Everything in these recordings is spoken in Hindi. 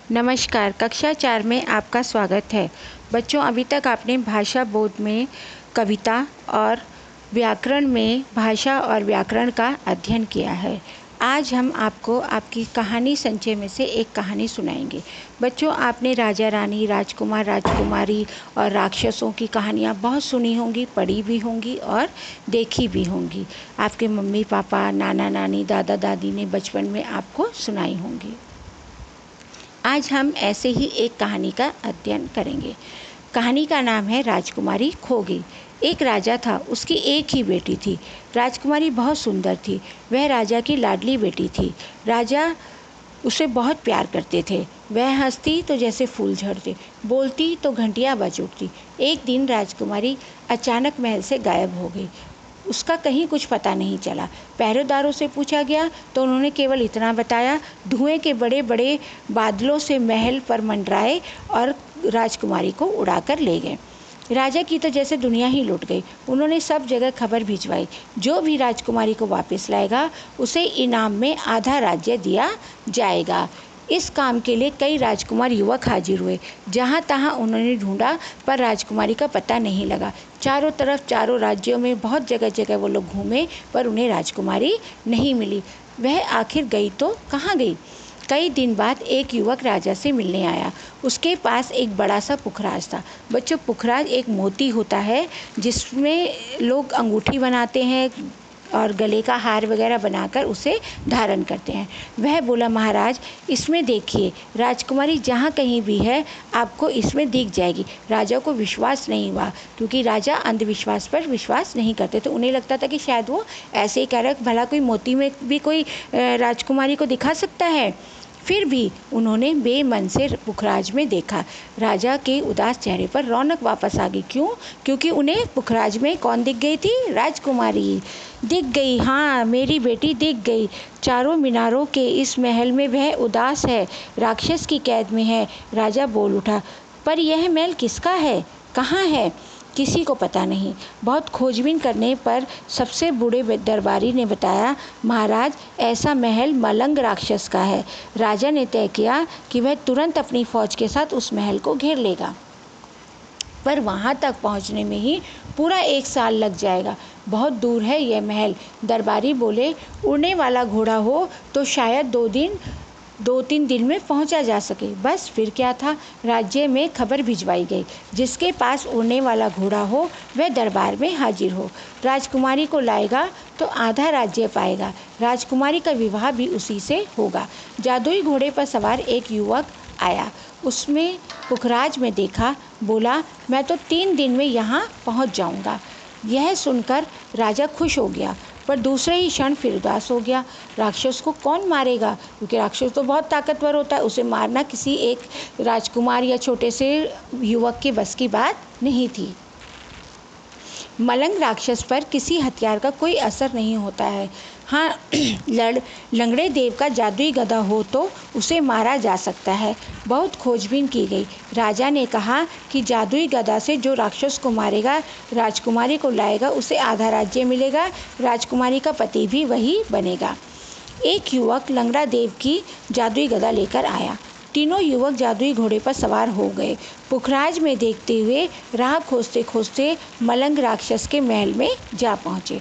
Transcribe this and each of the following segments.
नमस्कार। कक्षा 4 में आपका स्वागत है। बच्चों, अभी तक आपने भाषा बोध में कविता और व्याकरण में भाषा और व्याकरण का अध्ययन किया है। आज हम आपको आपकी कहानी संचय में से एक कहानी सुनाएंगे। बच्चों, आपने राजा रानी, राजकुमार राजकुमारी और राक्षसों की कहानियाँ बहुत सुनी होंगी, पढ़ी भी होंगी और देखी भी होंगी। आपके मम्मी पापा, नाना नानी, दादा दादी ने बचपन में आपको सुनाई होंगी। आज हम ऐसे ही एक कहानी का अध्ययन करेंगे। कहानी का नाम है राजकुमारी खो गई। एक राजा था, उसकी एक ही बेटी थी। राजकुमारी बहुत सुंदर थी। वह राजा की लाडली बेटी थी। राजा उसे बहुत प्यार करते थे। वह हंसती तो जैसे फूल झड़ते, बोलती तो घंटियां बज उठती। एक दिन राजकुमारी अचानक महल से गायब हो गई। उसका कहीं कुछ पता नहीं चला। पहरेदारों से पूछा गया तो उन्होंने केवल इतना बताया, धुएं के बड़े बड़े बादलों से महल पर मंडराए और राजकुमारी को उड़ाकर ले गए। राजा की तो जैसे दुनिया ही लुट गई। उन्होंने सब जगह खबर भिजवाई, जो भी राजकुमारी को वापस लाएगा उसे इनाम में आधा राज्य दिया जाएगा। इस काम के लिए कई राजकुमार युवक हाजिर हुए। जहाँ तहाँ उन्होंने ढूंढा पर राजकुमारी का पता नहीं लगा। चारों तरफ, चारों राज्यों में बहुत जगह जगह वो लोग घूमे पर उन्हें राजकुमारी नहीं मिली। वह आखिर गई तो कहाँ गई? कई दिन बाद एक युवक राजा से मिलने आया। उसके पास एक बड़ा सा पुखराज था। बच्चों, पुखराज एक मोती होता है जिसमें लोग अंगूठी बनाते हैं और गले का हार वगैरह बनाकर उसे धारण करते हैं। वह बोला, महाराज इसमें देखिए, राजकुमारी जहाँ कहीं भी है आपको इसमें दिख जाएगी। राजा को विश्वास नहीं हुआ, क्योंकि राजा अंधविश्वास पर विश्वास नहीं करते। तो उन्हें लगता था कि शायद वो ऐसे ही कह रहा है, भला कोई मोती में भी कोई राजकुमारी को दिखा सकता है। फिर भी उन्होंने बेमन से पुखराज में देखा। राजा के उदास चेहरे पर रौनक वापस आ गई। क्यों? क्योंकि उन्हें पुखराज में कौन दिख गई थी? राजकुमारी दिख गई। हाँ, मेरी बेटी दिख गई। चारों मीनारों के इस महल में वह उदास है, राक्षस की कैद में है। राजा बोल उठा, पर यह महल किसका है? कहाँ है? किसी को पता नहीं। बहुत खोजबीन करने पर सबसे बूढ़े दरबारी ने बताया, महाराज ऐसा महल मलंग राक्षस का है। राजा ने तय किया कि वह तुरंत अपनी फौज के साथ उस महल को घेर लेगा, पर वहाँ तक पहुँचने में ही पूरा 1 साल लग जाएगा। बहुत दूर है यह महल। दरबारी बोले, उड़ने वाला घोड़ा हो तो शायद 2-3 दिन में पहुंचा जा सके। बस फिर क्या था, राज्य में खबर भिजवाई गई, जिसके पास उड़ने वाला घोड़ा हो वह दरबार में हाजिर हो। राजकुमारी को लाएगा तो आधा राज्य पाएगा। राजकुमारी का विवाह भी उसी से होगा। जादुई घोड़े पर सवार एक युवक आया। उसमें पुखराज में देखा, बोला, मैं तो 3 दिन में यहाँ पहुँच जाऊँगा। यह सुनकर राजा खुश हो गया, पर दूसरे ही क्षण फिर उदास हो गया। राक्षस को कौन मारेगा? क्योंकि राक्षस तो बहुत ताकतवर होता है, उसे मारना किसी एक राजकुमार या छोटे से युवक के बस की बात नहीं थी। मलंग राक्षस पर किसी हथियार का कोई असर नहीं होता है। हाँ, लंगड़े देव का जादुई गदा हो तो उसे मारा जा सकता है। बहुत खोजबीन की गई। राजा ने कहा कि जादुई गदा से जो राक्षस को मारेगा, राजकुमारी को लाएगा, उसे आधा राज्य मिलेगा। राजकुमारी का पति भी वही बनेगा। एक युवक लंगड़ा देव की जादुई गदा लेकर आया। तीनों युवक जादुई घोड़े पर सवार हो गए। पुखराज में देखते हुए राह खोजते खोजते मलंग राक्षस के महल में जा पहुँचे।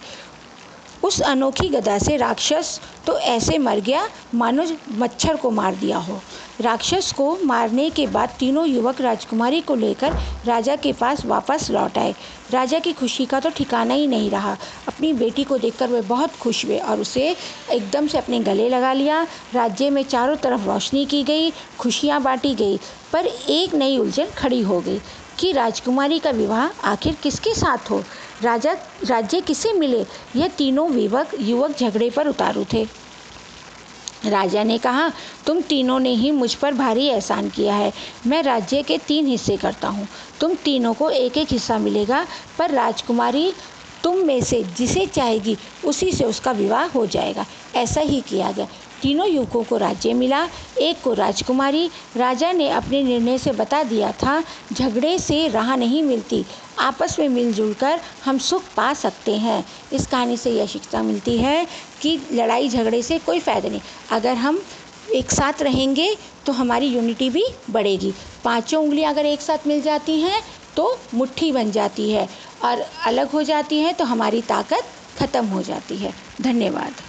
उस अनोखी गदा से राक्षस तो ऐसे मर गया मानो मच्छर को मार दिया हो। राक्षस को मारने के बाद तीनों युवक राजकुमारी को लेकर राजा के पास वापस लौट आए। राजा की खुशी का तो ठिकाना ही नहीं रहा। अपनी बेटी को देखकर वे बहुत खुश हुए और उसे एकदम से अपने गले लगा लिया। राज्य में चारों तरफ रोशनी की गई, खुशियाँ बांटी गई। पर एक नई उलझन खड़ी हो गई कि राजकुमारी का विवाह आखिर किसके साथ हो, राज्य किसे मिले। यह तीनों युवक झगड़े पर उतारू थे। राजा ने कहा, तुम तीनों ने ही मुझ पर भारी एहसान किया है। मैं राज्य के 3 हिस्से करता हूँ। तुम तीनों को एक एक हिस्सा मिलेगा, पर राजकुमारी तुम में से जिसे चाहेगी उसी से उसका विवाह हो जाएगा। ऐसा ही किया गया। तीनों युवकों को राज्य मिला, एक को राजकुमारी। राजा ने अपने निर्णय से बता दिया था, झगड़े से राह नहीं मिलती, आपस में मिलजुल कर हम सुख पा सकते हैं। इस कहानी से यह शिक्षा मिलती है कि लड़ाई झगड़े से कोई फ़ायदा नहीं। अगर हम एक साथ रहेंगे तो हमारी यूनिटी भी बढ़ेगी। पांचों उंगलियां अगर एक साथ मिल जाती हैं तो मुट्ठी बन जाती है, और अलग हो जाती हैं तो हमारी ताकत ख़त्म हो जाती है। धन्यवाद।